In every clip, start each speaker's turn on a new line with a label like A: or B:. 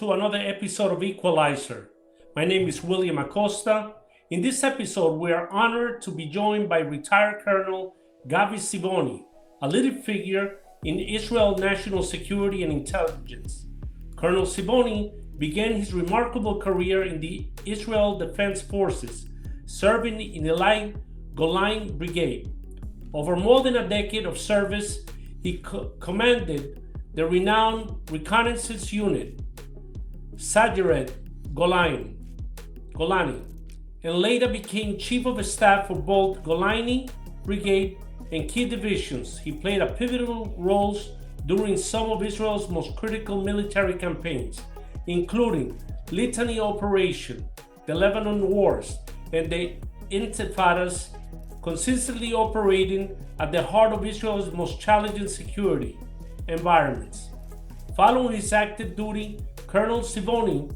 A: to another episode of Equalizer. My name is William Acosta. In this episode, we are honored to be joined by retired Colonel Gabi Siboni, a leading figure in Israel national security and intelligence. Colonel Siboni began his remarkable career in the Israel Defense Forces, serving in the Light Golan Brigade. Over more than a decade of service, he commanded the renowned reconnaissance unit, Sayeret Golani, and later became Chief of Staff for both Golani Brigade and key divisions. He played a pivotal roles during some of Israel's most critical military campaigns, including Litany Operation, the Lebanon Wars, and the Intifadas, consistently operating at the heart of Israel's most challenging security environments. Following his active duty, Colonel Siboni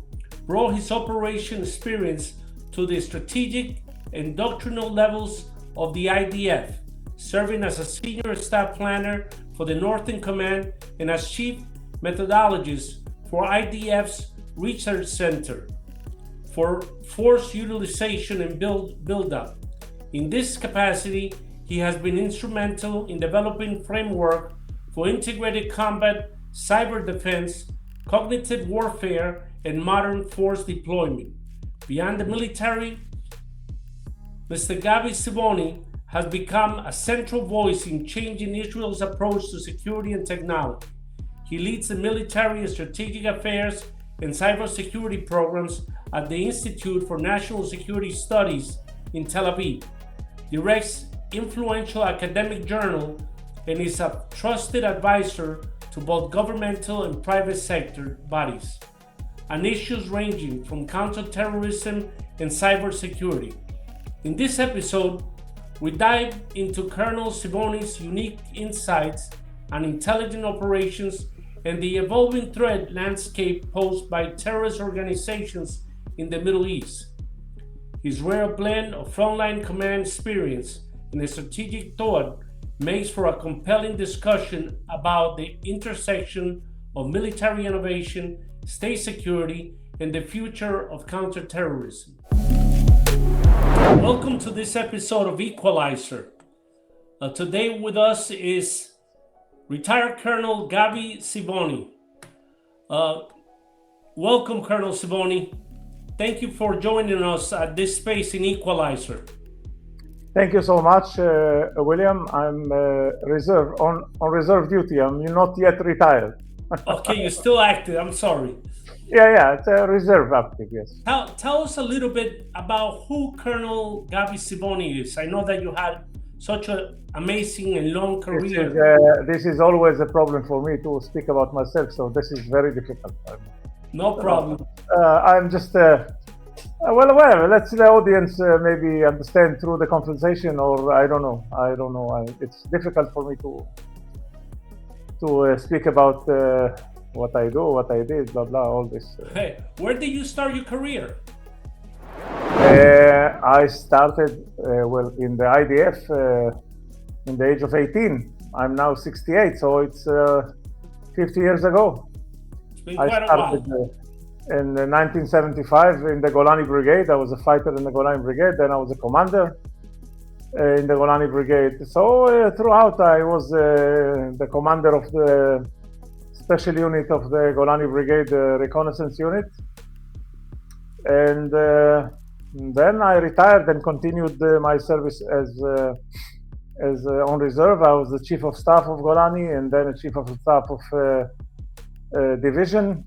A: brought his operation experience to the strategic and doctrinal levels of the IDF, serving as a senior staff planner for the Northern Command and as chief methodologist for IDF's Research Center for Force Utilization and Build-up. In this capacity, he has been instrumental in developing framework for integrated combat, cyber defense, cognitive warfare, and modern force deployment. Beyond the military, Mr. Gabi Siboni has become a central voice in changing Israel's approach to security and technology. He leads the military and strategic affairs and cybersecurity programs at the Institute for National Security Studies in Tel Aviv, directs influential academic journal, and is a trusted advisor to both governmental and private sector bodies on issues ranging from counterterrorism and cybersecurity. In this episode, we dive into Colonel Siboni's unique insights on intelligent operations and the evolving threat landscape posed by terrorist organizations in the Middle East. His rare blend of frontline command experience and strategic thought makes for a compelling discussion about the intersection of military innovation, state security, and the future of counterterrorism. Welcome to this episode of Equalizer. Today with us is retired Colonel Gabi Siboni. Welcome, Colonel Siboni. Thank you for joining us at this space in Equalizer.
B: Thank you so much, William. I'm on reserve duty. I'm not yet retired.
A: Okay, you're still active. I'm sorry.
B: Yeah, it's a reserve active, yes.
A: Tell us a little bit about who Colonel Gabi Siboni is. I know that you had such an amazing and long career.
B: This is always a problem for me to speak about myself, so this is very difficult.
A: No problem.
B: I'm just, well, let's the audience maybe understand through the conversation, or I don't know. It's difficult for me to speak about what I do, what I did, blah, blah, all this.
A: Hey, where did you start your career?
B: I started, in the IDF in the age of 18. I'm now 68, so it's 50 years ago.
A: It's been quite a while.
B: In 1975 in the Golani Brigade. I was a fighter in the Golani Brigade, then I was a commander in the Golani Brigade. So throughout I was the commander of the special unit of the Golani Brigade reconnaissance unit. And then I retired and continued my service as on reserve. I was the chief of staff of Golani and then a chief of staff of division.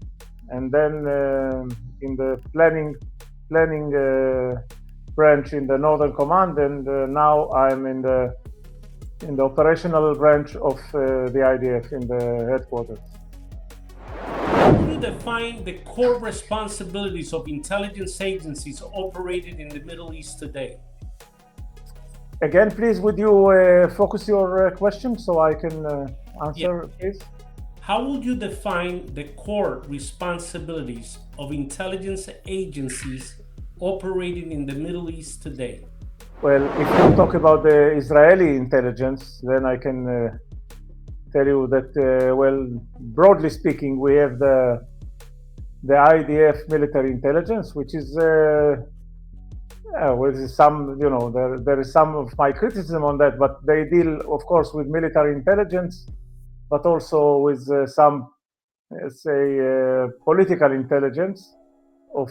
B: And then in the planning branch in the Northern Command, and now I'm in the operational branch of the IDF in the headquarters.
A: How do you define the core responsibilities of intelligence agencies operating in the Middle East today?
B: Again, please, would you focus your question so I can answer, please?
A: How would you define the core responsibilities of intelligence agencies operating in the Middle East today?
B: Well, if you talk about the Israeli intelligence, then I can tell you that, broadly speaking, we have the the IDF military intelligence, which is with some, there is some of my criticism on that, but they deal, of course, with military intelligence, but also with some, political intelligence of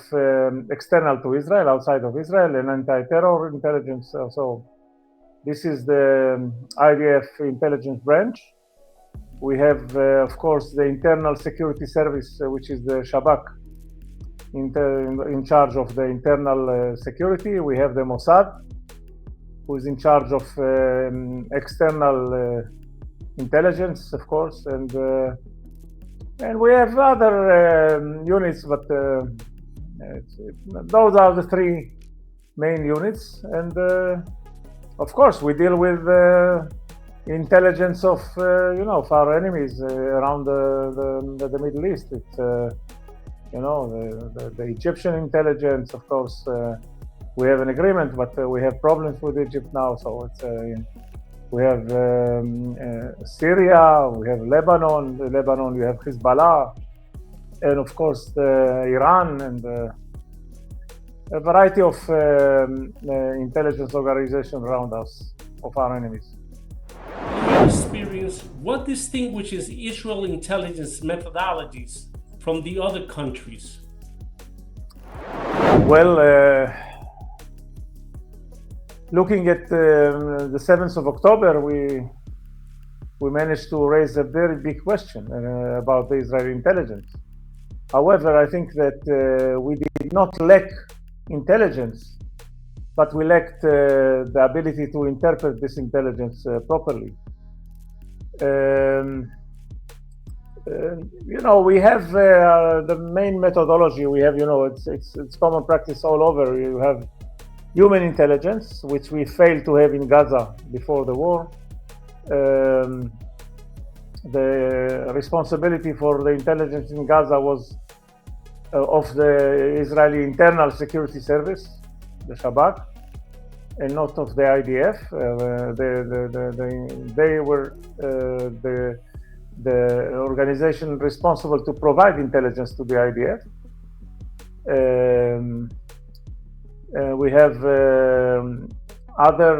B: external to Israel, outside of Israel, and anti-terror intelligence. So this is the IDF intelligence branch. We have, of course, the internal security service, which is the Shabak, in charge of the internal security. We have the Mossad, who is in charge of external intelligence, of course, and we have other units, but those are the three main units. And of course, we deal with intelligence of of our enemies around the Middle East. It's the Egyptian intelligence, of course. We have an agreement, but we have problems with Egypt now. So it's we have Syria, we have Lebanon. Lebanon, you have Hezbollah, and of course Iran, and a variety of intelligence organizations around us, of our enemies.
A: In your experience, what distinguishes Israel intelligence methodologies from the other countries?
B: Well, looking at the 7th of October, we managed to raise a very big question about the Israeli intelligence. However, I think that we did not lack intelligence, but we lacked the ability to interpret this intelligence properly. We have the main methodology. We have, it's common practice all over. You have human intelligence, which we failed to have in Gaza before the war. The responsibility for the intelligence in Gaza was of the Israeli Internal Security Service, the Shabak, and not of the IDF. They were the organization responsible to provide intelligence to the IDF. We have other,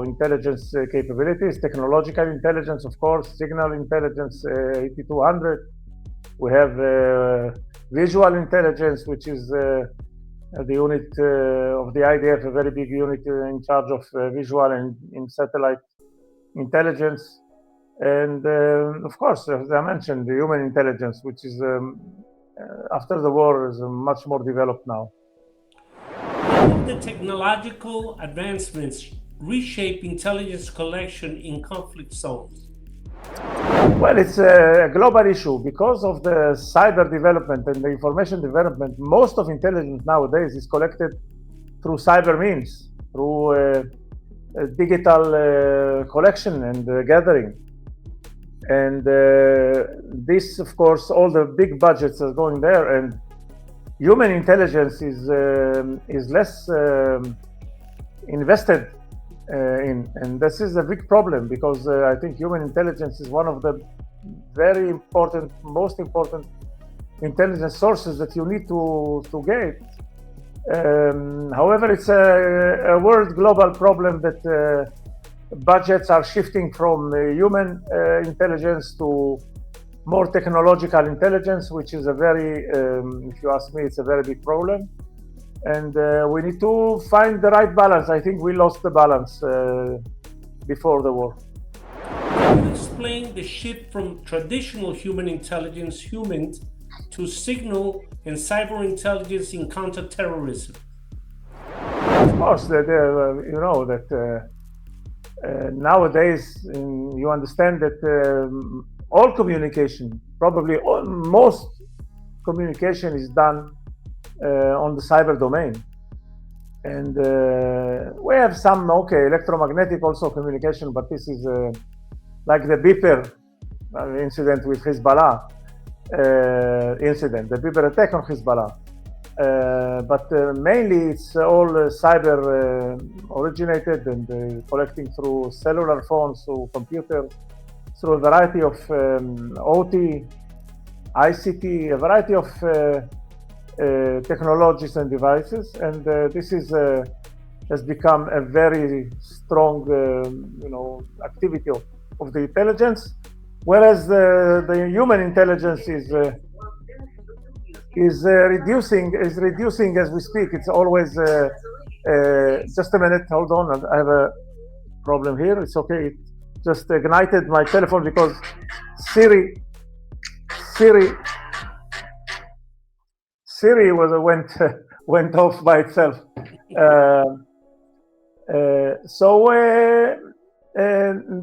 B: intelligence capabilities, technological intelligence, of course, signal intelligence, 8200. We have visual intelligence, which is the unit of the IDF, a very big unit in charge of visual and in satellite intelligence. And of course, as I mentioned, the human intelligence, which is after the war is much more developed now.
A: How will the technological advancements reshape intelligence collection in conflict zones?
B: Well, it's a global issue. Because of the cyber development and the information development, most of intelligence nowadays is collected through cyber means, through digital collection and gathering. And this, of course, all the big budgets are going there, and human intelligence is less invested in, and this is a big problem, because I think human intelligence is one of the very important, most important intelligence sources that you need to get. However, it's a world global problem that budgets are shifting from human intelligence to more technological intelligence, which is a very, if you ask me, it's a very big problem. And we need to find the right balance. I think we lost the balance before the war.
A: Can you explain the shift from traditional human intelligence, to signal and cyber intelligence in counterterrorism?
B: Of course, nowadays you understand that all communication, probably most communication is done on the cyber domain. And we have some, electromagnetic also communication, but this is like the beeper incident with Hezbollah the beeper attack on Hezbollah. But mainly it's all cyber originated and collecting through cellular phones, through computers, through a variety of OT, ICT, a variety of technologies and devices, and this has become a very strong, activity of the intelligence, whereas the human intelligence is reducing as we speak. It's always just a minute. Hold on, I have a problem here. It's okay. It just ignited my telephone because Siri went off by itself.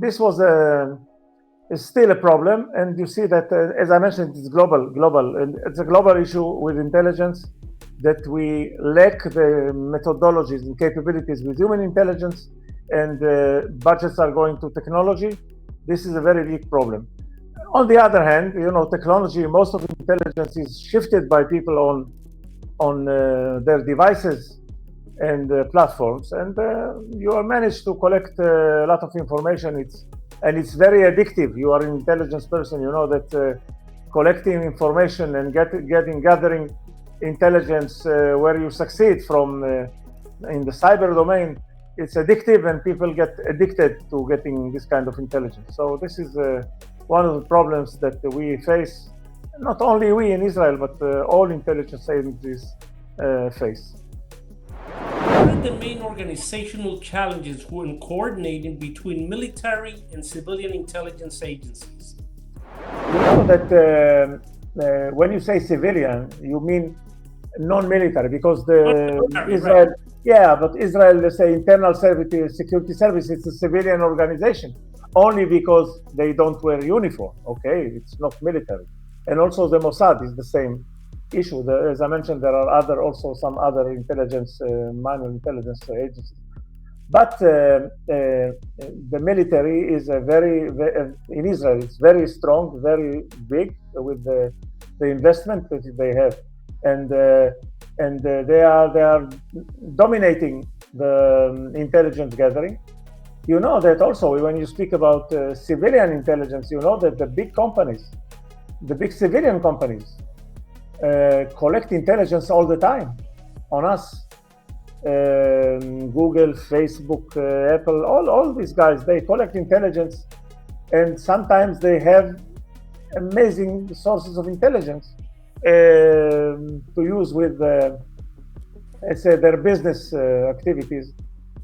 B: This was still a problem, and you see that, as I mentioned, it's global. It's a global issue with intelligence, that we lack the methodologies and capabilities with human intelligence, and budgets are going to technology. This is a very big problem. On the other hand, technology, most of intelligence is shifted by people on their devices and platforms, and you are managed to collect a lot of information. It's very addictive. You are an intelligence person, you know that collecting information and gathering intelligence where you succeed from in the cyber domain, it's addictive, and people get addicted to getting this kind of intelligence. So this is one of the problems that we face, not only we in Israel, but all intelligence agencies face.
A: What are the main organizational challenges when coordinating between military and civilian intelligence agencies?
B: You know that when you say civilian, you mean non-military, because Israel, right. Yeah, but Israel, let's say internal security service, it's a civilian organization only because they don't wear uniform. Okay, it's not military, and also the Mossad is the same issue. As I mentioned, there are some other intelligence, minor intelligence agencies, but the military is in Israel. It's very strong, very big with the investment that they have, and they are dominating the intelligence gathering. You know that also when you speak about civilian intelligence, you know that the big civilian companies collect intelligence all the time on us. Google, Facebook, Apple, all these guys, they collect intelligence, and sometimes they have amazing sources of intelligence to use with, let's say, their business activities.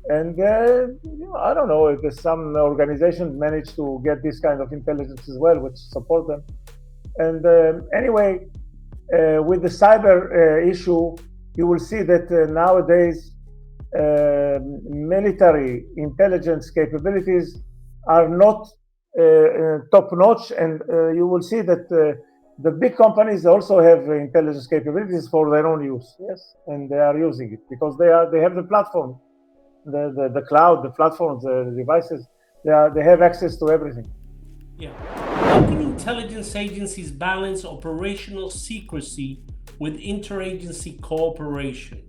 B: And I don't know if some organizations manage to get this kind of intelligence as well, which support them. And anyway, with the cyber issue, you will see that nowadays military intelligence capabilities are not top-notch, and you will see that the big companies also have intelligence capabilities for their own use. Yes, and they are using it because they have the platform, the cloud, the platforms, the devices. They have access to everything.
A: Yeah. How can intelligence agencies balance operational secrecy with interagency cooperation?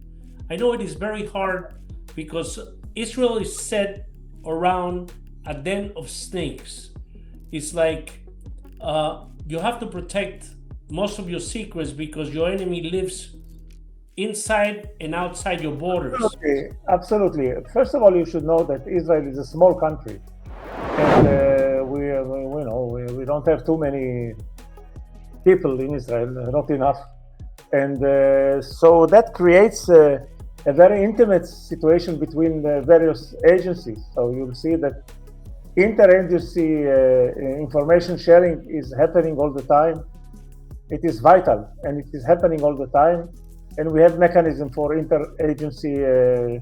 A: I know it is very hard because Israel is set around a den of snakes. It's like you have to protect most of your secrets because your enemy lives inside and outside your borders.
B: Absolutely. First of all, you should know that Israel is a small country, and we don't have too many people in Israel, not enough, and so that creates a very intimate situation between the various agencies. So you'll see that interagency information sharing is happening all the time. It is vital, and it is happening all the time. And we have mechanism for interagency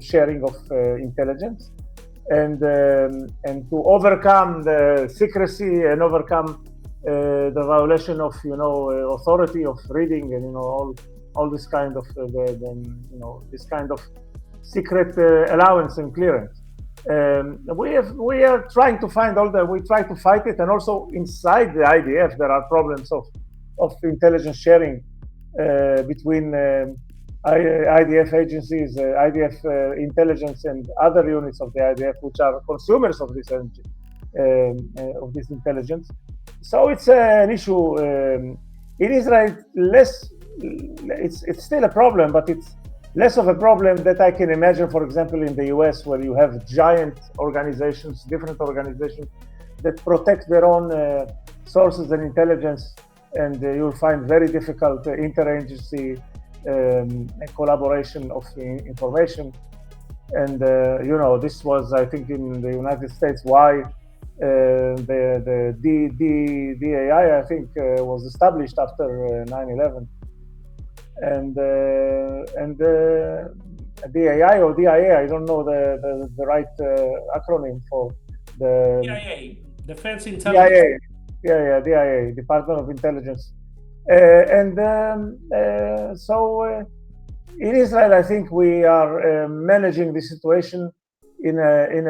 B: sharing of intelligence, and to overcome the secrecy and overcome the violation of authority of reading and all this kind of this kind of secret allowance and clearance. We are trying to find we try to fight it, and also inside the IDF there are problems of intelligence sharing between IDF agencies, IDF intelligence, and other units of the IDF, which are consumers of this energy, of this intelligence. So it's an issue in Israel, less it's still a problem, but it's less of a problem that I can imagine, for example, in the US, where you have giant organizations, different organizations that protect their own sources and intelligence, and you'll find very difficult interagency collaboration of information. And this was, I think, in the United States why the DAI, I think, was established after 9/11, and DAI or DIA, I don't know the right acronym for the
A: DIA, Defense Intelligence.
B: DIA, Department of Intelligence, so in Israel, I think we are managing the situation in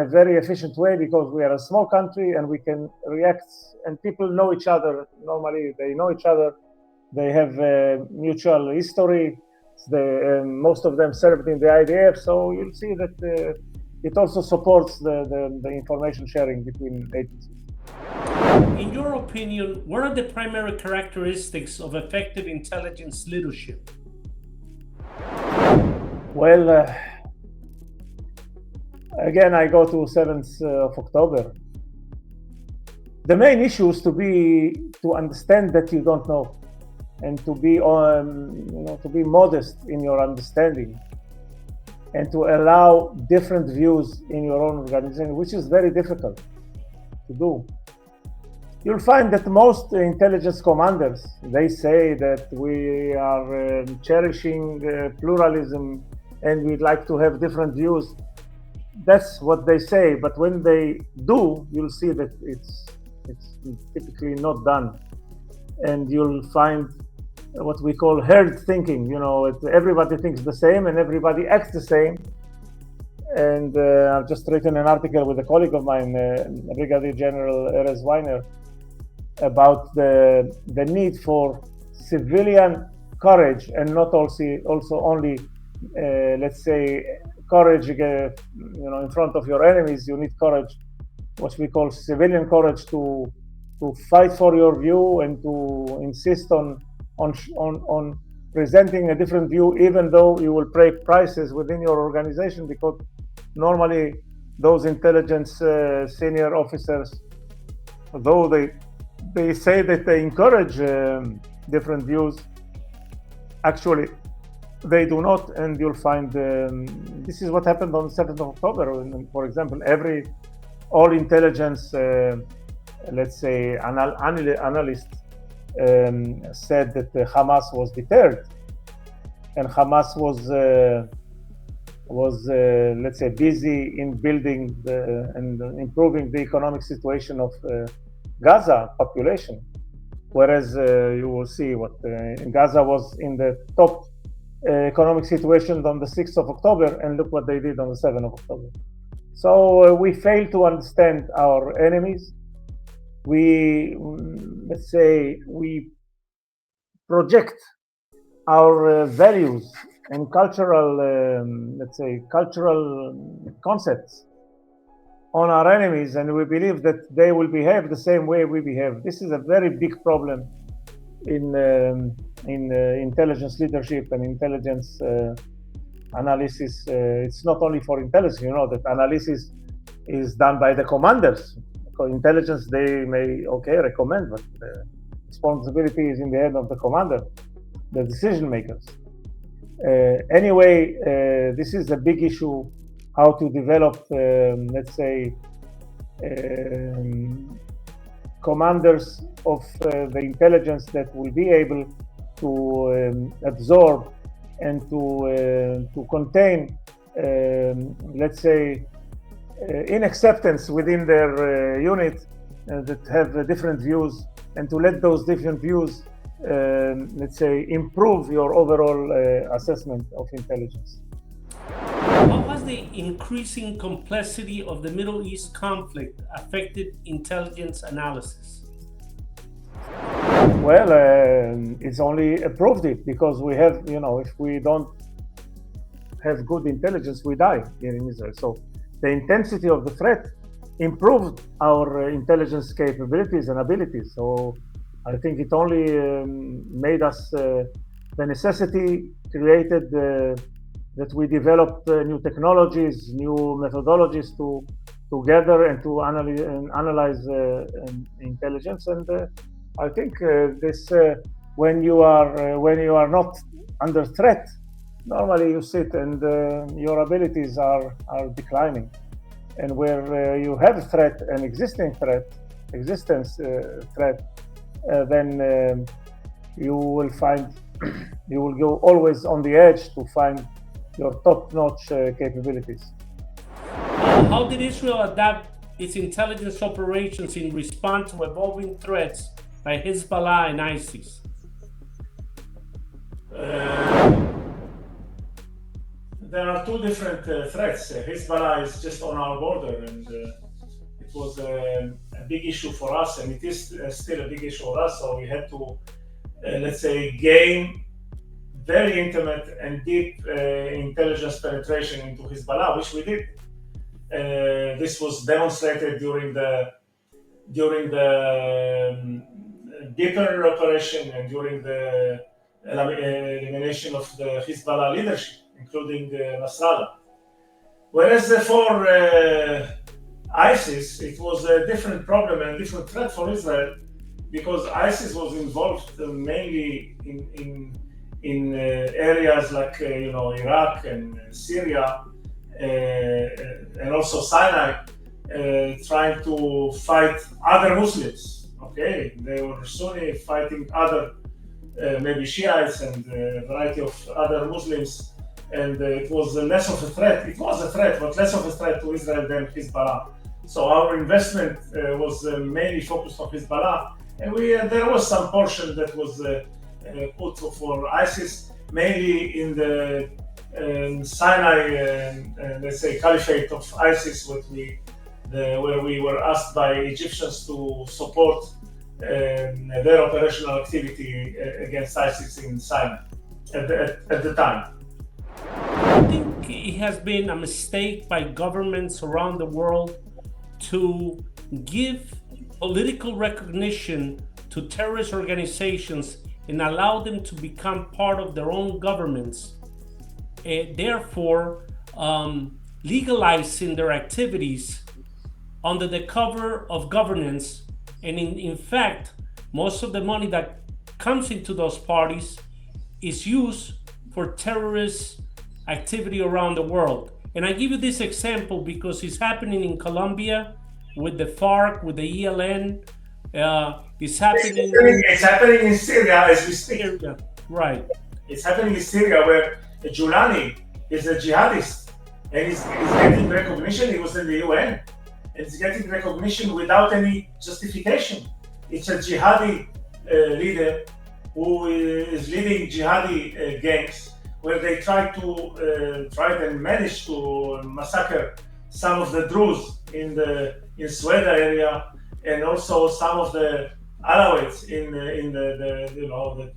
B: a very efficient way, because we are a small country and we can react, and people know each other. Normally, they know each other. They have mutual history. Most of them served in the IDF, so you'll see that it also supports the information sharing between agencies.
A: In your opinion, what are the primary characteristics of effective intelligence leadership?
B: Well, again, I go to 7th of October. The main issue is to understand that you don't know, and to be modest in your understanding, and to allow different views in your own organization, which is very difficult to do. You'll find that most intelligence commanders, they say that we are cherishing pluralism and we'd like to have different views. That's what they say, but when they do, you'll see that it's typically not done. And you'll find what we call herd thinking. Everybody thinks the same and everybody acts the same. And I've just written an article with a colleague of mine, Brigadier General Erez Weiner, about the need for civilian courage, and not also only let's say courage in front of your enemies. You need courage, what we call civilian courage, to fight for your view and to insist on presenting a different view, even though you will pay prices within your organization, because normally those intelligence senior officers, though they say that they encourage different views, actually they do not. And you'll find this is what happened on 7th of October. For example, all intelligence, let's say, analysts said that Hamas was deterred, and Hamas was let's say busy in building and improving the economic situation of Gaza population, whereas you will see what Gaza was in the top economic situation on the 6th of October, and look what they did on the 7th of October. So we fail to understand our enemies. We project our values and cultural concepts on our enemies, and we believe that they will behave the same way we behave. This is a very big problem in intelligence leadership and intelligence analysis. It's not only for intelligence. That analysis is done by the commanders. For intelligence, they may recommend, but the responsibility is in the hand of the commander, the decision makers. Anyway, this is a big issue, how to develop, commanders of the intelligence that will be able to absorb and to contain, inacceptance within their unit that have different views, and to let those different views, improve your overall assessment of intelligence.
A: How has the increasing complexity of the Middle East conflict affected intelligence analysis?
B: Well, it's only improved it, because we have, if we don't have good intelligence, we die here in Israel. So the intensity of the threat improved our intelligence capabilities and abilities. So I think it only made us the necessity created that we developed new technologies, new methodologies to gather and to analyze intelligence. And I think this when you are not under threat, normally you sit and your abilities are declining. And where you have a threat, an existence threat, then you will find you will go always on the edge to find your top-notch capabilities.
A: How did Israel adapt its intelligence operations in response to evolving threats by Hezbollah and ISIS?
C: There are two different threats. Hezbollah is just on our border, and it was a big issue for us, and it is still a big issue for us. So we had to, let's say, gain very intimate and deep intelligence penetration into Hezbollah, which we did. This was demonstrated during the deeper operation and during the elimination of the Hezbollah leadership, including Nasrallah. Whereas for ISIS, it was a different problem and a different threat for Israel, because ISIS was involved mainly in areas like Iraq and Syria, and also Sinai, trying to fight other Muslims. Okay, they were Sunni fighting other maybe Shiites and a variety of other Muslims, and it was less of a threat. It was a threat, but less of a threat to Israel than Hezbollah. So our investment was mainly focused on Hezbollah, and there was some portion that was put for ISIS, mainly in the Sinai, let's say, caliphate of ISIS, where we were asked by Egyptians to support their operational activity against ISIS in Sinai at the time.
A: I think it has been a mistake by governments around the world to give political recognition to terrorist organizations and allow them to become part of their own governments, therefore legalizing their activities under the cover of governance. And in fact, most of the money that comes into those parties is used for terrorist activity around the world. And I give you this example because it's happening in Colombia with the FARC, with the ELN. It's happening
C: in Syria as we speak.
A: Right.
C: It's happening in Syria, where Julani is a jihadist and he's getting recognition. He was in the UN and he's getting recognition without any justification. It's a jihadi leader who is leading jihadi gangs, where they tried and managed to massacre some of the Druze in Sweda area, and also some of the Alawites in the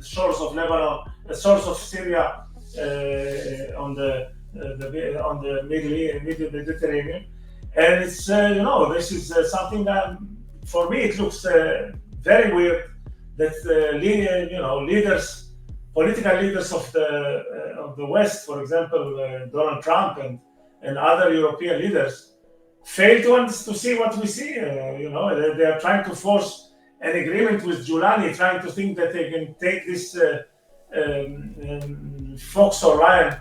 C: shores of Lebanon, the shores of Syria, on the Middle Mediterranean. And it's this is something that for me it looks very weird that political leaders of the West, for example, Donald Trump and other European leaders, fail to see what we see. They are trying to force an agreement with Julani, trying to think that they can take this fox or lion,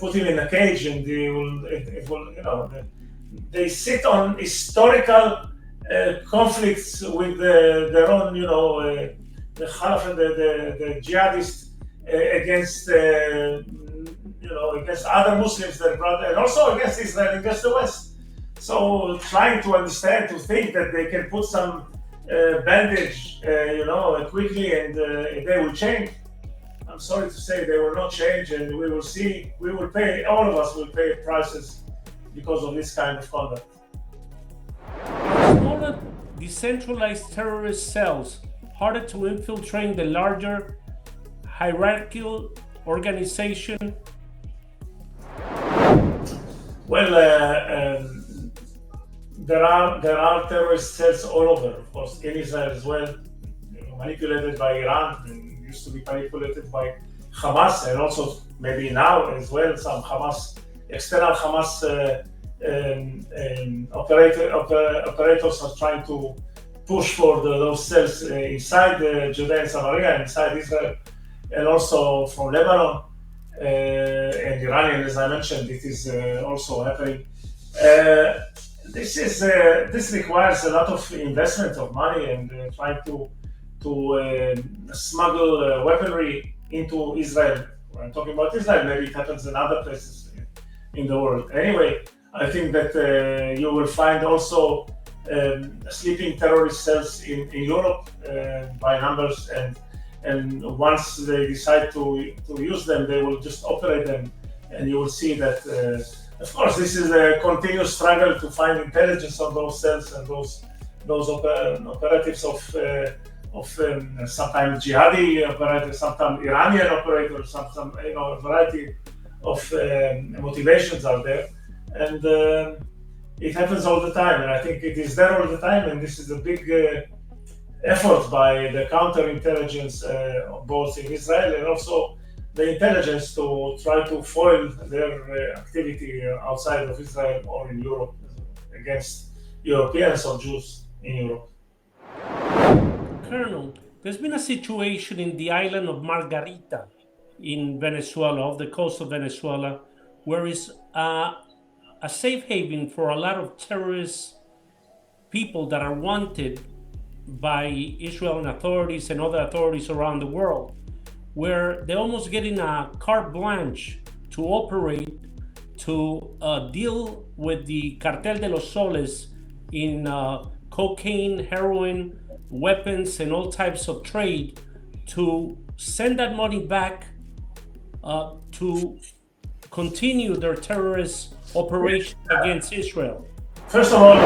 C: put him in a cage, and they sit on historical conflicts with their own, the jihadists against other Muslims, their brother, and also against Israel, against the West. So trying to understand, to think that they can put some bandage, quickly, and they will change. I'm sorry to say they will not change, and we will see. We will pay. All of us will pay prices because of this kind of conduct.
A: Smaller, decentralized terrorist cells harder to infiltrate the larger hierarchical organization?
C: Well, there are terrorist cells all over, of course, in Israel as well, manipulated by Iran. And used to be manipulated by Hamas, and also maybe now as well some external Hamas operators are trying to push for those cells inside Judea and Samaria, inside Israel, and also from Lebanon and Iranian, as I mentioned, it is also happening. This requires a lot of investment of money and trying to smuggle weaponry into Israel. When I'm talking about Israel, maybe it happens in other places in the world. Anyway, I think that you will find also sleeping terrorist cells in Europe by numbers, and once they decide to use them, they will just operate them, and you will see that. Of course, this is a continuous struggle to find intelligence on those cells and those operatives of sometimes jihadi operators, sometimes Iranian operators, sometimes a variety of motivations are there, and it happens all the time. And I think it is there all the time, and this is a big effort by the counterintelligence, both in Israel and also the intelligence, to try to foil their activity outside of Israel or in Europe against Europeans or Jews in Europe.
A: Colonel, there's been a situation in the island of Margarita in Venezuela, off the coast of Venezuela, where is a safe haven for a lot of terrorist people that are wanted by Israeli authorities and other authorities around the world, where they're almost getting a carte blanche to operate, to deal with the Cartel de los Soles in cocaine, heroin, weapons, and all types of trade, to send that money back to continue their terrorist operation against Israel.
C: First of all,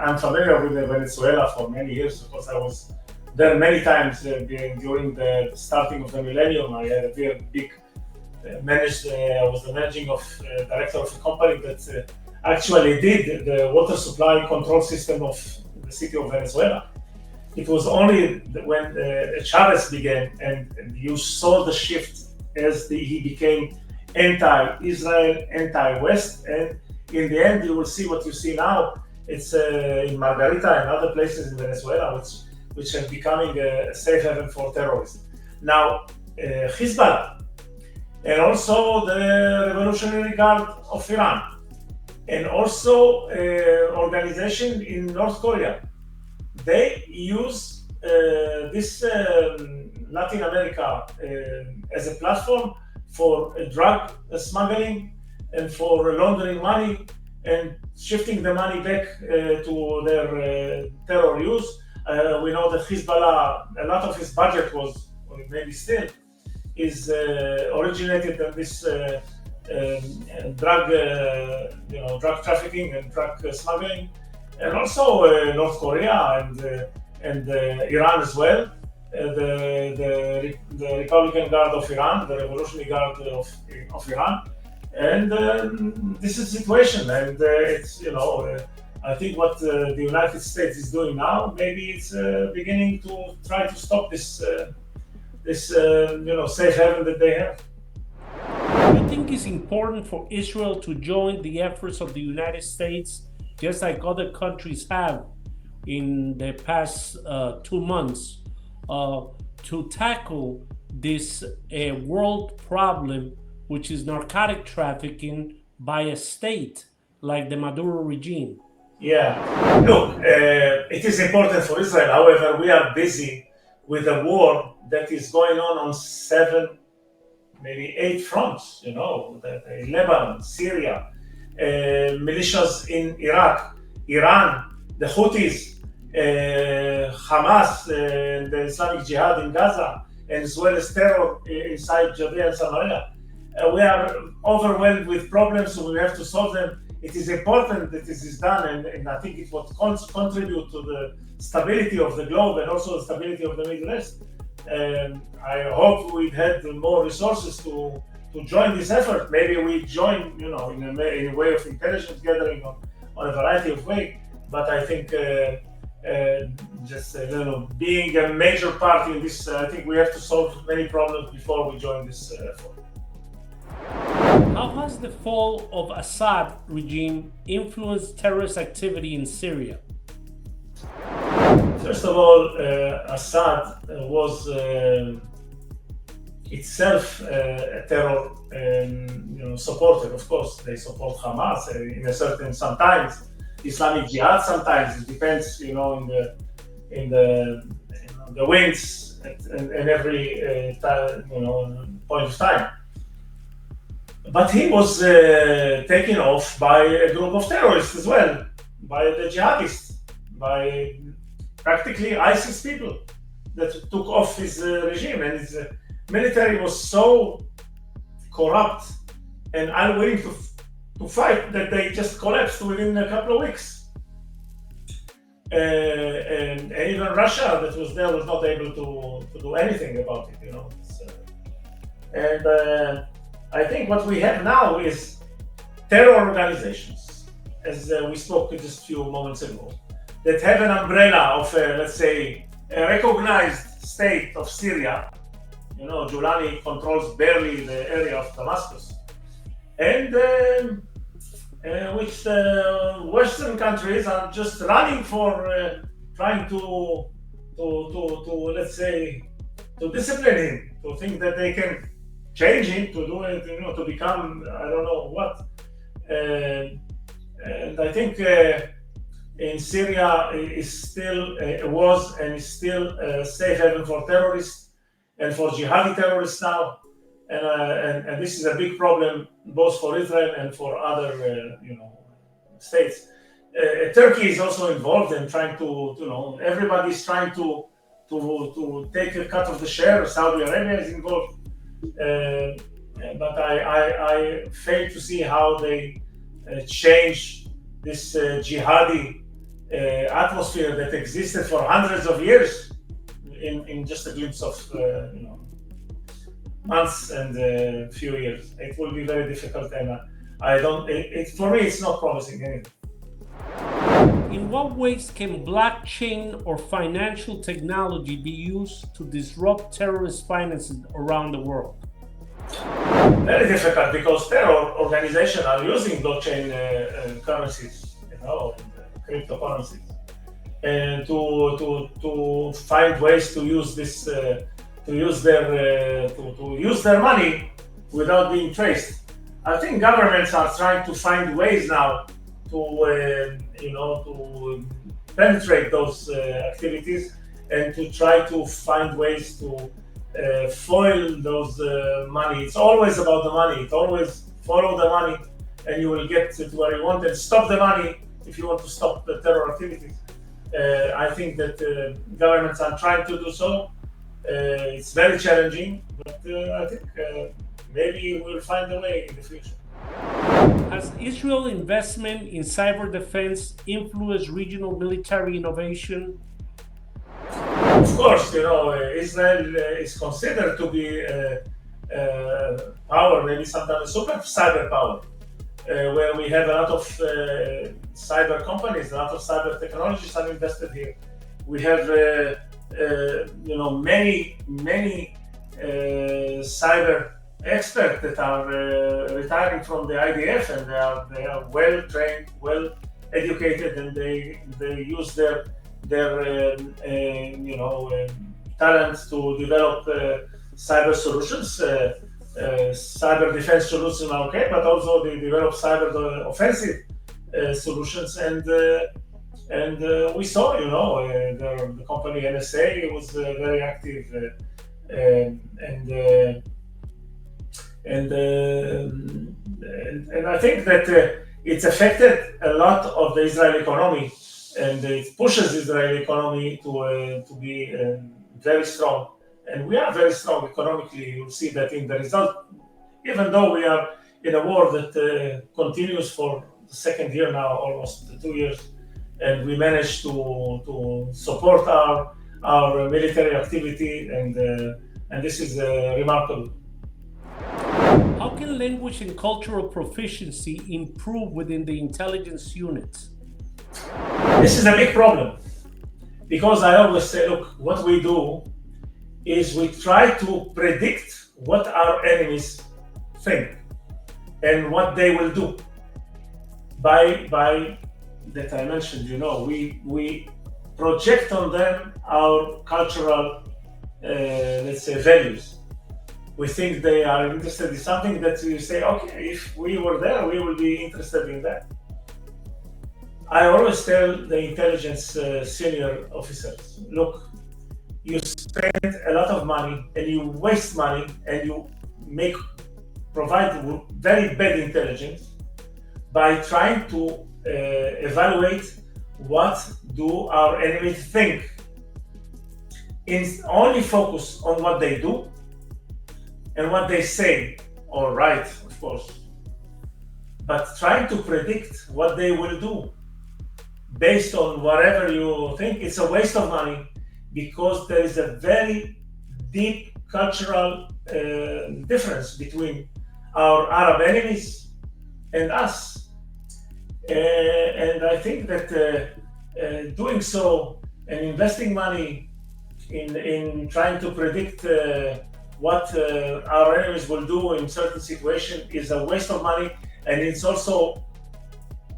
C: I'm familiar with Venezuela for many years because I was there many times during the starting of the millennium. I had a very big I was the managing director of a company that actually did the water supply control system of the city of Venezuela. It was only when Chavez began and you saw the shift as he became anti-Israel, anti-West, and in the end you will see what you see now. It's in Margarita and other places in Venezuela which are becoming a safe haven for terrorists. Now, Hezbollah, and also the Revolutionary Guard of Iran, and also organization in North Korea, they use this Latin America as a platform for drug smuggling and for laundering money and shifting the money back to their terror use. We know that Hezbollah, a lot of his budget was, or maybe still, is originated in this drug trafficking and drug smuggling, and also North Korea and Iran as well. The Republican Guard of Iran, the Revolutionary Guard of Iran, and this is the situation. And it's I think what the United States is doing now, maybe it's beginning to try to stop this safe haven that they have.
A: I think it's important for Israel to join the efforts of the United States, just like other countries have in the past 2 months, to tackle this world problem, which is narcotic trafficking by a state like the Maduro regime.
C: Yeah, look, it is important for Israel. However, we are busy with a war that is going on 7, maybe 8 fronts, Lebanon, Syria, militias in Iraq, Iran, the Houthis, Hamas, the Islamic Jihad in Gaza, and as well as terror inside Judea and Samaria. We are overwhelmed with problems, so we have to solve them. It is important that this is done, and I think it will contribute to the stability of the globe and also the stability of the Middle East. I hope we had more resources to join this effort. Maybe we join, in a way of intelligence gathering on a variety of ways. But I think being a major part in this. I think we have to solve many problems before we join this effort.
A: How has the fall of Assad regime influenced terrorist activity in Syria?
C: First of all, Assad was itself a terror supporter. Of course, they support Hamas in a certain, sometimes Islamic Jihad. Sometimes it depends, in the winds and every point of time. But he was taken off by a group of terrorists as well, by the jihadists, by practically ISIS people that took off his regime, and his military was so corrupt and unwilling to fight that they just collapsed within a couple of weeks. And even Russia that was there was not able to do anything about it, I think what we have now is terror organizations, as we spoke just a few moments ago, that have an umbrella of, let's say, a recognized state of Syria. Giuliani controls barely the area of Damascus, and which the Western countries are just running for trying to let's say, to discipline him, to think that they can change him, to do it, to become, I don't know what. And I think in Syria is still, was and is still a safe haven for terrorists and for jihadi terrorists now. And this is a big problem both for Israel and for other, states. Turkey is also involved in trying to, everybody's trying to take a cut of the share. Saudi Arabia is involved. But I fail to see how they change this jihadi atmosphere that existed for hundreds of years in just a glimpse of months and a few years. It will be very difficult, and for me it's not promising anyway.
A: In what ways can blockchain or financial technology be used to disrupt terrorist finances around the world?
C: Very difficult, because terror organizations are using blockchain currencies, cryptocurrencies, and to find ways to use this, to use their money without being traced. I think governments are trying to find ways now to penetrate those activities and to try to find ways to foil those money. It's always about the money. It always follow the money, and you will get to where you want, and stop the money if you want to stop the terror activities. I think that governments are trying to do so. It's very challenging, but I think maybe we'll find a way in the future.
A: Has Israel's investment in cyber defense influenced regional military innovation?
C: Of course, Israel is considered to be a power, maybe sometimes a super cyber power, where we have a lot of cyber companies, a lot of cyber technologies are invested here. We have, many cyber experts that are retiring from the IDF, and they are well trained, well educated, and they use their talents to develop cyber solutions, cyber defense solutions are okay, but also they develop cyber offensive solutions. And we saw, the company NSA was very active, and I think that it's affected a lot of the Israeli economy, and it pushes the Israeli economy to be very strong. And we are very strong economically. You'll see that in the result, even though we are in a war that continues for the second year now, almost 2 years, and we managed to support our military activity, and this is remarkable.
A: How can language and cultural proficiency improve within the intelligence units?
C: This is a big problem. because I always say, look, what we do is we try to predict what our enemies think and what they will do by that I mentioned. We project on them our cultural, let's say, values. We think they are interested in something that you say, okay, if we were there, we will be interested in that. I always tell the intelligence senior officers, look, you spend a lot of money and you waste money and you provide very bad intelligence by trying to evaluate what do our enemies think. Only focus on what they do and what they say or write, of course. But trying to predict what they will do based on whatever you think, it's a waste of money, because there is a very deep cultural difference between our Arab enemies and us. And I think that doing so and investing money in trying to predict what our enemies will do in certain situations is a waste of money, and it's also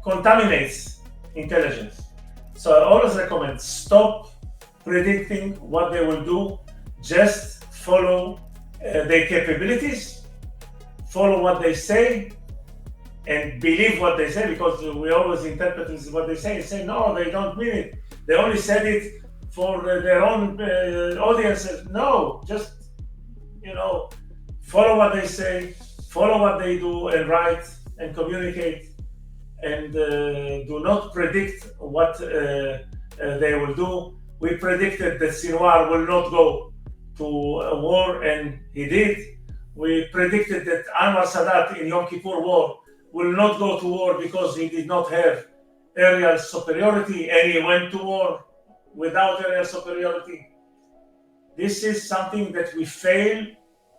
C: contaminates intelligence. So I always recommend stop predicting what they will do, just follow their capabilities, follow what they say, and believe what they say, because we always interpret what they say and say, no, they don't mean it. They only said it for their own audiences. No, just, follow what they say, follow what they do and write and communicate, and do not predict what they will do. We predicted that Sinwar will not go to a war, and he did. We predicted that Anwar Sadat in Yom Kippur War will not go to war because he did not have aerial superiority, and he went to war without aerial superiority. This is something that we fail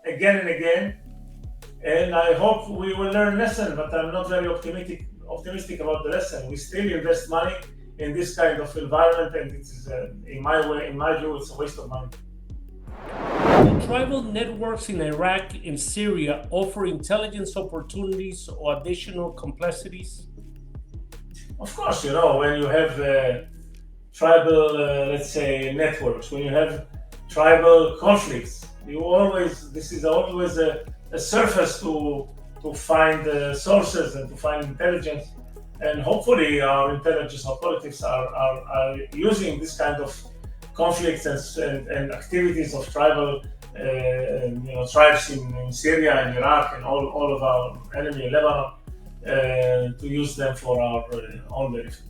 C: again and again, and I hope we will learn lesson, but I'm not very optimistic about the lesson. We still invest money in this kind of environment, and it is, in my view, it's a waste of money.
A: Do tribal networks in Iraq and Syria offer intelligence opportunities or additional complexities?
C: Of course, when you have tribal, let's say, networks, when you have tribal conflicts, this is always a surface to find sources and to find intelligence. And hopefully our intelligence, our politics are using this kind of conflicts and activities of tribal tribes in Syria and Iraq and all of our enemy in Lebanon, to use them for our own benefit.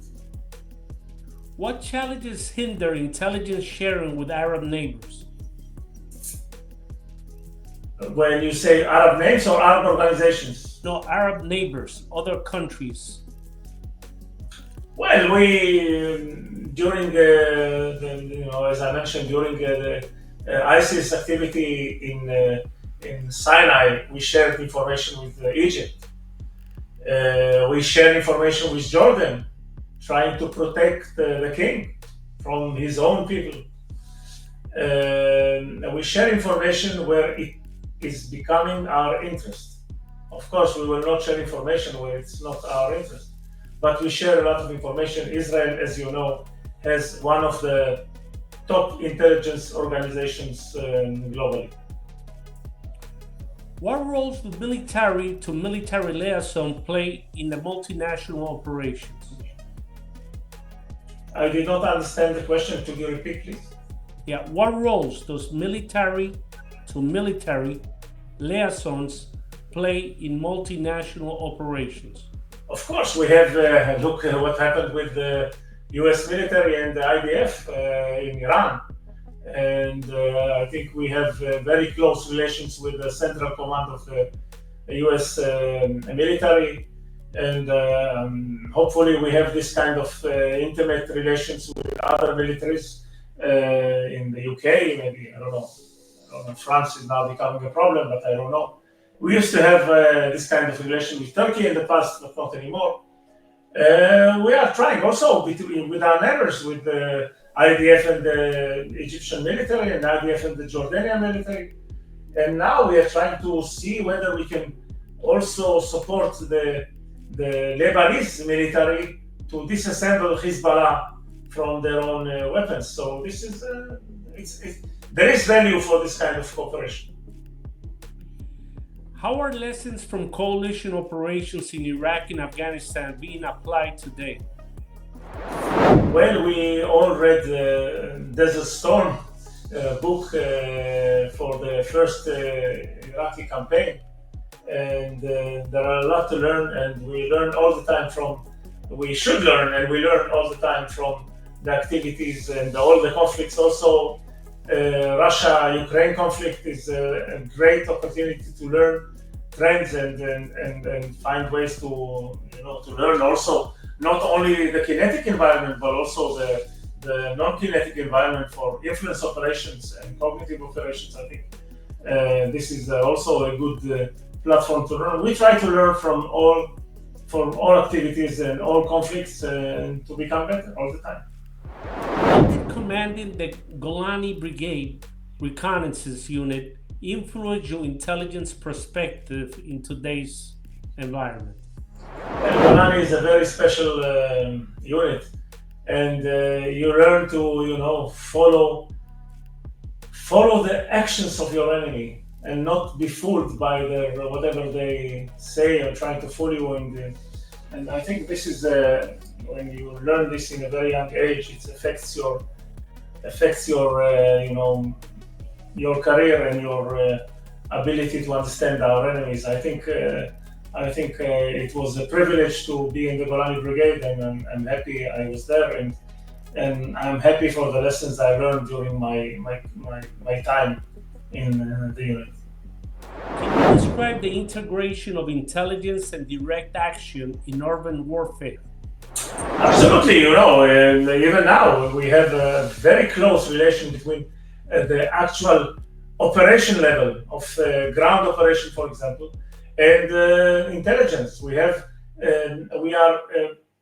A: What challenges hinder intelligence sharing with Arab neighbors?
C: When you say Arab names or Arab organizations?
A: No, Arab neighbors, other countries.
C: Well, during as I mentioned, during the ISIS activity in Sinai, we shared information with Egypt. We shared information with Jordan, trying to protect the king from his own people. We share information where it is becoming our interest. Of course, we will not share information where it's not our interest, but we share a lot of information. Israel, as you know, has one of the top intelligence organizations globally.
A: What roles do military liaisons play in the multinational operations?
C: I did not understand the question. Could you repeat, please?
A: Yeah, what roles does military liaisons play in multinational operations?
C: Of course, we have look at what happened with the U.S. military and the IDF in Iran, and I think we have very close relations with the Central Command of the U.S. military, and hopefully we have this kind of intimate relations with other militaries in the UK, maybe, I don't know. France is now becoming a problem, but I don't know. We used to have this kind of relation with Turkey in the past, but not anymore. We are trying also with our neighbors, with IDF and the Egyptian military and IDF and the Jordanian military. And now we are trying to see whether we can also support the Lebanese military to disassemble Hezbollah from their own weapons. So this is, there is value for this kind of cooperation.
A: How are lessons from coalition operations in Iraq and Afghanistan being applied today?
C: Well, we all read Desert Storm book for the first Iraqi campaign, and there are a lot to learn, and we learn all the time from, we should learn, and we learn all the time from the activities and all the conflicts. Also, Russia-Ukraine conflict is a great opportunity to learn trends and find ways to, to learn also not only the kinetic environment, but also the non-kinetic environment for influence operations and cognitive operations. I think this is also a good platform to learn. We try to learn from all activities and all conflicts to become better all the time.
A: How did commanding the Golani Brigade Reconnaissance Unit influence your intelligence perspective in today's environment?
C: Golani is a very special unit, and you learn to, follow the actions of your enemy and not be fooled by whatever they say or trying to fool you. And I think this is when you learn this in a very young age, it affects your career and your ability to understand our enemies. I think it was a privilege to be in the Golani Brigade, and I'm happy I was there, and I'm happy for the lessons I learned during my time in the unit.
A: Can you describe the integration of intelligence and direct action in urban warfare?
C: Absolutely, and even now we have a very close relation between the actual operation level of ground operation, for example, and intelligence. We are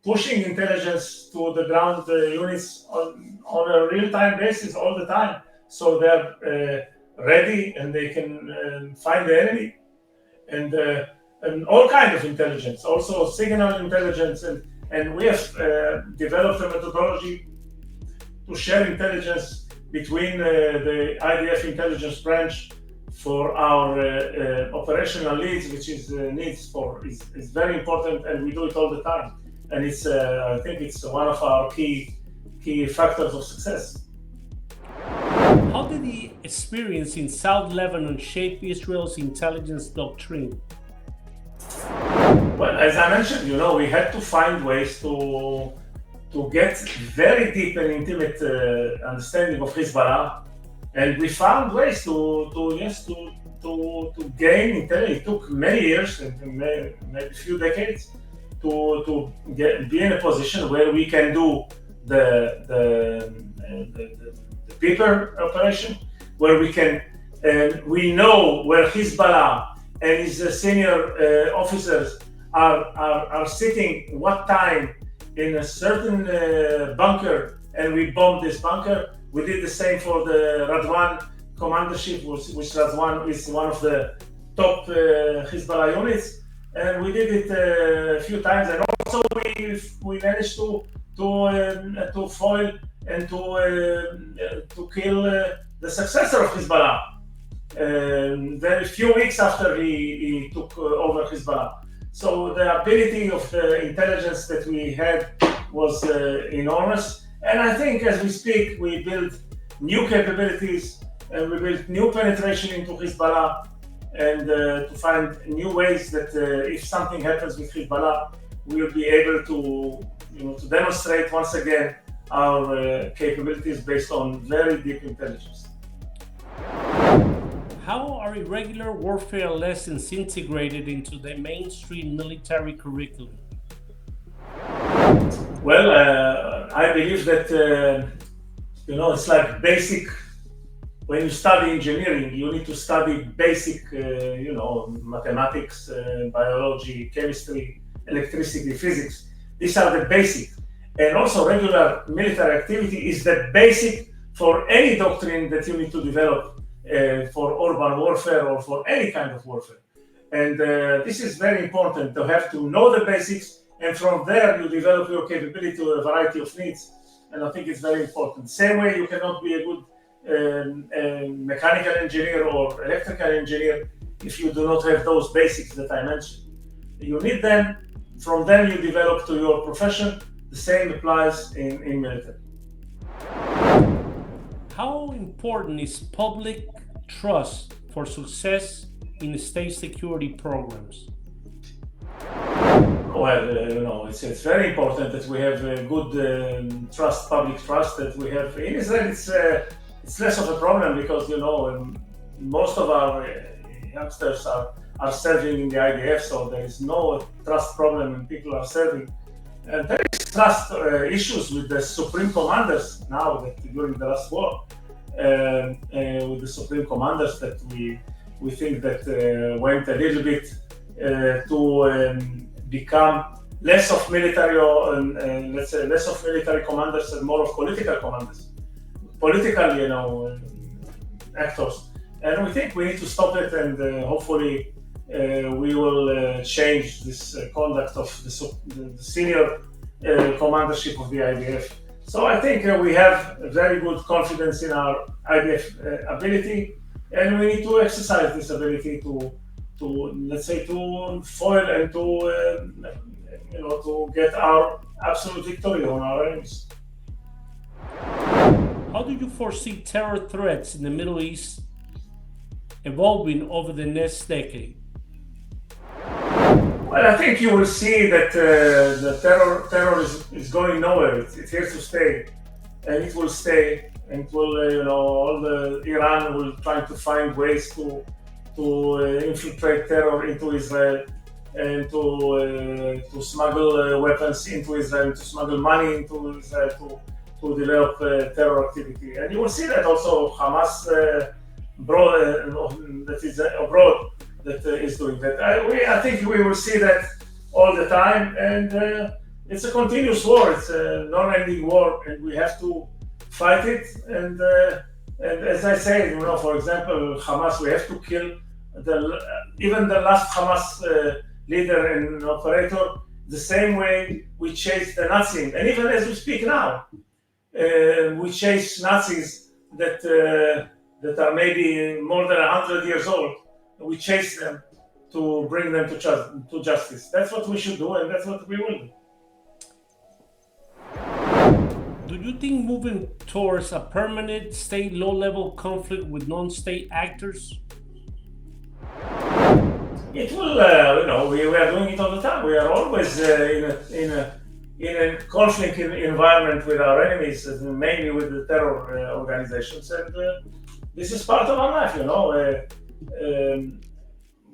C: pushing intelligence to the ground units on a real-time basis all the time, so they're ready and they can find the enemy, and all kinds of intelligence, also signal intelligence, and we have developed a methodology to share intelligence between the IDF intelligence branch for our operational needs, which is very important, and we do it all the time. And it's I think it's one of our key factors of success.
A: How did the experience in South Lebanon shape Israel's intelligence doctrine?
C: Well, as I mentioned, we had to find ways to get very deep and intimate understanding of Hezbollah, and we found ways to gain intelligence. It took many years, and maybe a few decades, to be in a position where we can do the Piper operation, where we know where Hezbollah and his senior officers are sitting, what time, in a certain bunker, and we bombed this bunker. We did the same for the Radwan commandership, which Radwan is one of the top Hezbollah units, and we did it a few times. And also we managed to foil and to kill the successor of Hezbollah very few weeks after he took over Hezbollah. So the ability of the intelligence that we had was enormous. And I think as we speak, we build new capabilities and we build new penetration into Hezbollah, and to find new ways that if something happens with Hezbollah, we will be able to demonstrate once again our capabilities based on very deep intelligence.
A: How are irregular warfare lessons integrated into the mainstream military curriculum?
C: Well, I believe that, it's like basic. When you study engineering, you need to study basic, mathematics, biology, chemistry, electricity, physics. These are the basics. and also regular military activity is the basic for any doctrine that you need to develop for urban warfare or for any kind of warfare. And this is very important to have to know the basics, and from there you develop your capability to a variety of needs. And I think it's very important. Same way you cannot be a good mechanical engineer or electrical engineer if you do not have those basics that I mentioned. You need them. From them you develop to your profession. The same applies in military.
A: How important is public trust for success in state security programs?
C: Well, it's very important that we have good trust, public trust that we have. In Israel, it's less of a problem because, most of our youngsters are serving in the IDF, so there is no trust problem when people are serving. And there is trust issues with the supreme commanders now that during the last war, with the supreme commanders that we think that went a little bit to become less of military let's say less of military commanders and more of political commanders, political actors. And we think we need to stop it, and hopefully we will change this conduct of the senior commandership of the IDF. So I think we have a very good confidence in our IDF ability, and we need to exercise this ability to let's say to foil and to get our absolute victory on our enemies.
A: How do you foresee terror threats in the Middle East evolving over the next decade?
C: Well, I think you will see that the terror is going nowhere. It's here to stay, and it will stay. And it will, Iran will try to find ways to infiltrate terror into Israel and to smuggle weapons into Israel, to smuggle money into Israel, to develop terror activity. And you will see that also Hamas that is abroad that is doing that. I think we will see that all the time, and it's a continuous war. It's a non-ending war, and we have to fight it. And as I say, for example, Hamas, we have to kill even the last Hamas leader and operator the same way we chased the Nazis. And even as we speak now, we chase Nazis that are maybe more than 100 years old. We chase them to bring them to justice. That's what we should do, and that's what we will do.
A: Do you think moving towards a permanent state low-level conflict with non-state actors?
C: It will, we are doing it all the time. We are always in a conflict environment with our enemies, mainly with the terror organizations, and this is part of our life.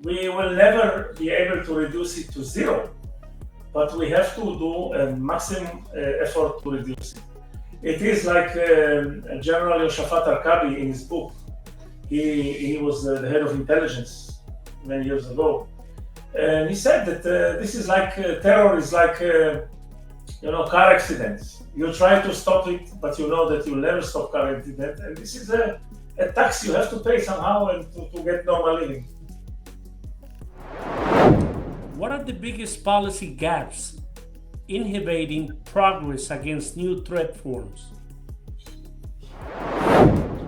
C: We will never be able to reduce it to zero, but we have to do a maximum effort to reduce it. It is like General Yoshafat Arkabi in his book. He was the head of intelligence many years ago, and he said that this is like terror is like car accidents. You try to stop it, but you know that you'll never stop car accident, and this is a tax you have to pay somehow and to get normal living.
A: What are the biggest policy gaps inhibiting progress against new threat forms?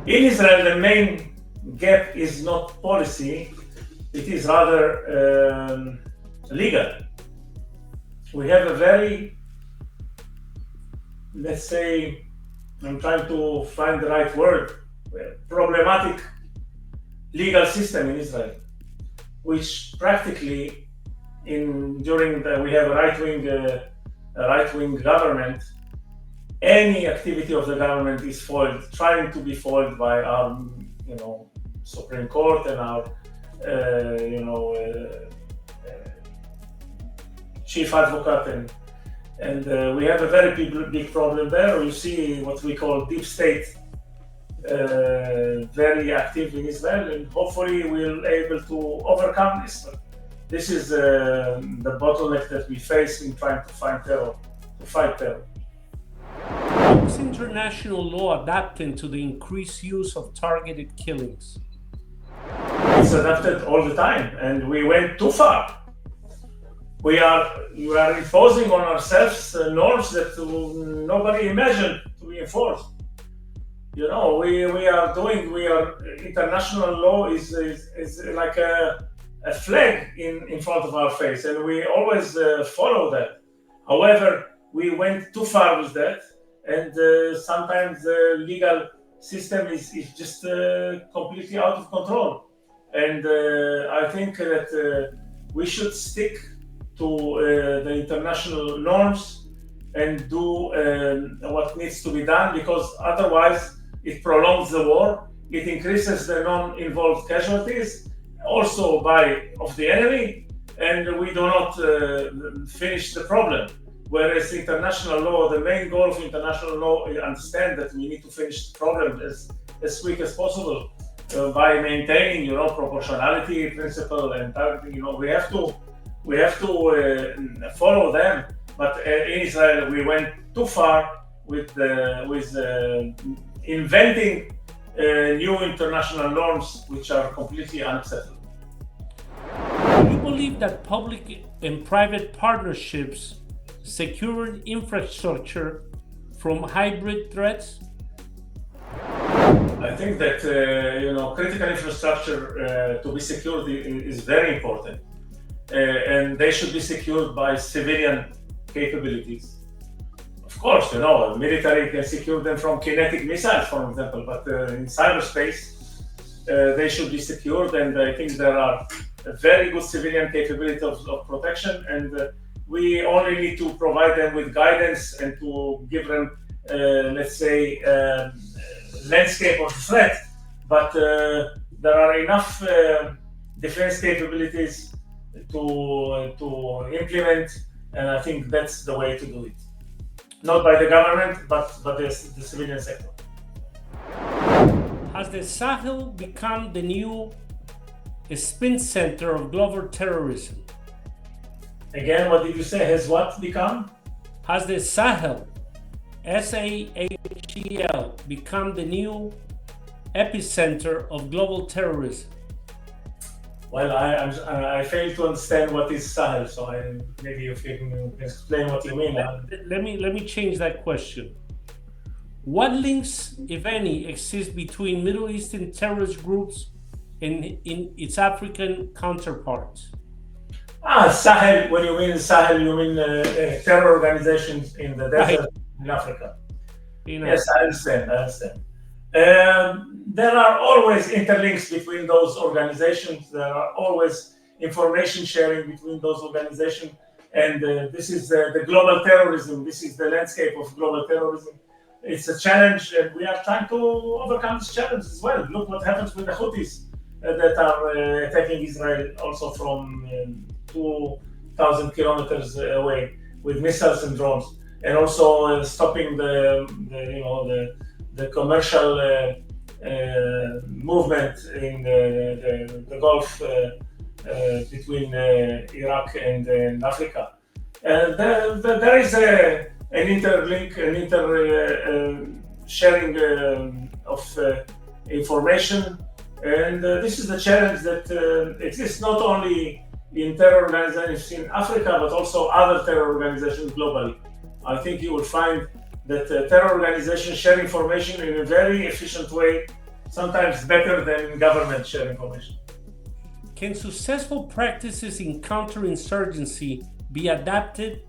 C: In Israel, the main gap is not policy, it is rather legal. We have a very, let's say, I'm trying to find the right word, problematic legal system in Israel, which practically we have a right-wing government. Any activity of the government is trying to be foiled by our, Supreme Court and our, chief advocate, and we have a very big problem there. You see what we call deep state, very active in Israel, and hopefully we'll be able to overcome this. This is the bottleneck that we face in trying to fight terror.
A: How is international law adapting to the increased use of targeted killings?
C: It's adapted all the time, and we went too far. We are imposing on ourselves norms that nobody imagined to be enforced. International law is like a flag in front of our face, and we always follow that. However, we went too far with that, and sometimes the legal system is just completely out of control. And I think that we should stick to the international norms and do what needs to be done, because otherwise it prolongs the war, it increases the non-involved casualties, also of the enemy, and we do not finish the problem. Whereas international law, the main goal of international law, we understand that we need to finish the problem as quick as possible by maintaining, proportionality principle and targeting. We have to follow them. But in Israel, we went too far with inventing new international norms which are completely unacceptable.
A: Do you believe that public and private partnerships secure infrastructure from hybrid threats?
C: I think that critical infrastructure to be secured is very important, and they should be secured by civilian capabilities. Of course, military can secure them from kinetic missiles, for example, but in cyberspace, they should be secured, and I think there are very good civilian capabilities of protection, and we only need to provide them with guidance and to give them, landscape of threat. But there are enough defense capabilities to implement, and I think that's the way to do it. Not by the government, but the civilian sector.
A: Has the Sahel become the new spin center of global terrorism?
C: Again, what did you say? Has what become?
A: Has the Sahel, SAHEL, become the new epicenter of global terrorism?
C: Well, I fail to understand what is Sahel, so maybe if you can explain what you mean.
A: Let me change that question. What links, if any, exist between Middle Eastern terrorist groups and in its African counterparts?
C: Sahel. When you mean Sahel, you mean terror organizations in the desert in Africa. Yes, I understand. There are always interlinks between those organizations. There are always information sharing between those organizations. And this is the global terrorism. This is the landscape of global terrorism. It's a challenge, and we are trying to overcome this challenge as well. Look what happens with the Houthis that are attacking Israel also from 2,000 kilometers away with missiles and drones, and also stopping the commercial movement in the Gulf between Iraq and Africa. There is an interlink, sharing of information, and this is the challenge that exists not only in terror organizations in Africa, but also other terror organizations globally. I think you will find that terror organizations share information in a very efficient way, sometimes better than government share information.
A: Can successful practices in counterinsurgency be adapted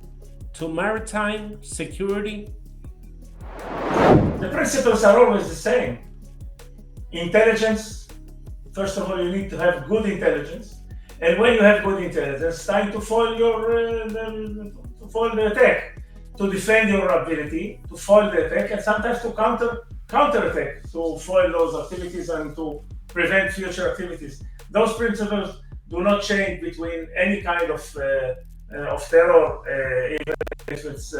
A: to maritime security?
C: The principles are always the same. Intelligence, first of all, you need to have good intelligence. And when you have good intelligence, time to foil the attack, to defend your ability, to foil the attack, and sometimes to counter-attack, to foil those activities and to prevent future activities. Those principles do not change between any kind of terror, even if it's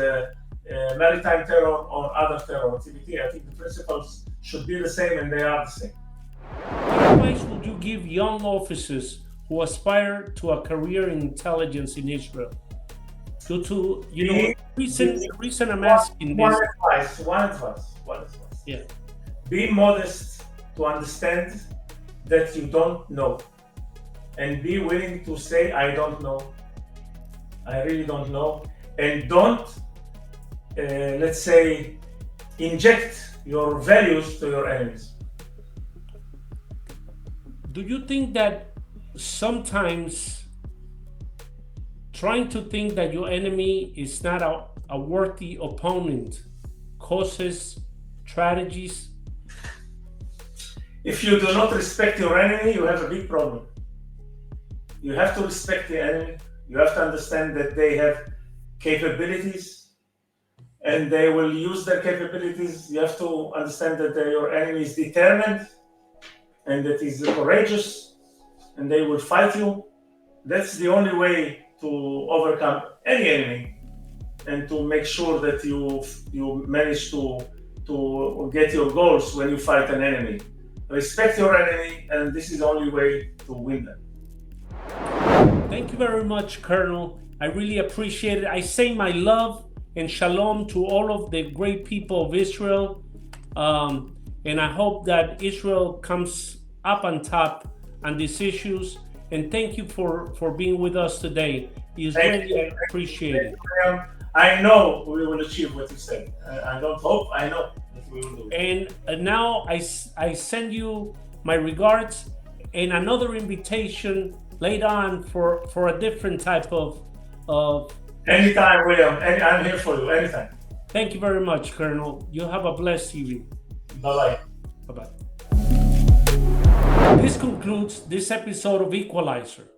C: maritime terror or other terror activity. I think the principles should be the same, and they are the same.
A: What advice would you give young officers who aspire to a career in intelligence in Israel? due to, reason I'm asking this.
C: One advice.
A: Yeah.
C: Be modest to understand that you don't know, and be willing to say, I don't know. I really don't know. And don't, let's say, inject your values to your enemies.
A: Do you think that sometimes trying to think that your enemy is not a worthy opponent causes tragedies?
C: If you do not respect your enemy, you have a big problem. You have to respect the enemy. You have to understand that they have capabilities and they will use their capabilities. You have to understand that your enemy is determined and that he's courageous and they will fight you. That's the only way to overcome any enemy and to make sure that you manage to get your goals when you fight an enemy. Respect your enemy, and this is the only way to win them.
A: Thank you very much, Colonel. I really appreciate it. I say my love and shalom to all of the great people of Israel. And I hope that Israel comes up on top on these issues. And thank you for being with us today. It's really appreciated.
C: I know we will achieve what you said. I don't hope, I know that we will do it.
A: And now I send you my regards and another invitation later on for a different type of
C: Anytime, William. I'm here for you, anytime.
A: Thank you very much, Colonel. You have a blessed evening.
C: Bye-bye.
A: Bye-bye. This concludes this episode of Equalizer.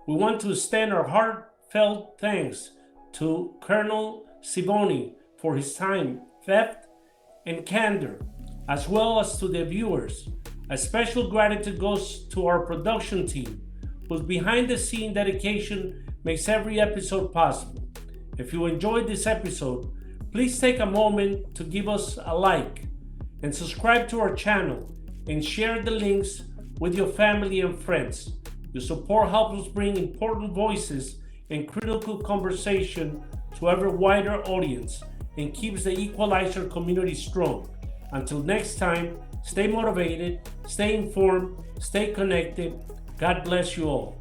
A: We want to extend our heartfelt thanks to Colonel Siboni for his time, theft, and candor, as well as to the viewers. A special gratitude goes to our production team, whose behind-the-scene dedication makes every episode possible. If you enjoyed this episode, please take a moment to give us a like and subscribe to our channel and share the links with your family and friends. Your support helps us bring important voices and critical conversation to ever wider audience and keeps the Equalizer community strong. Until next time, stay motivated, stay informed, stay connected. God bless you all.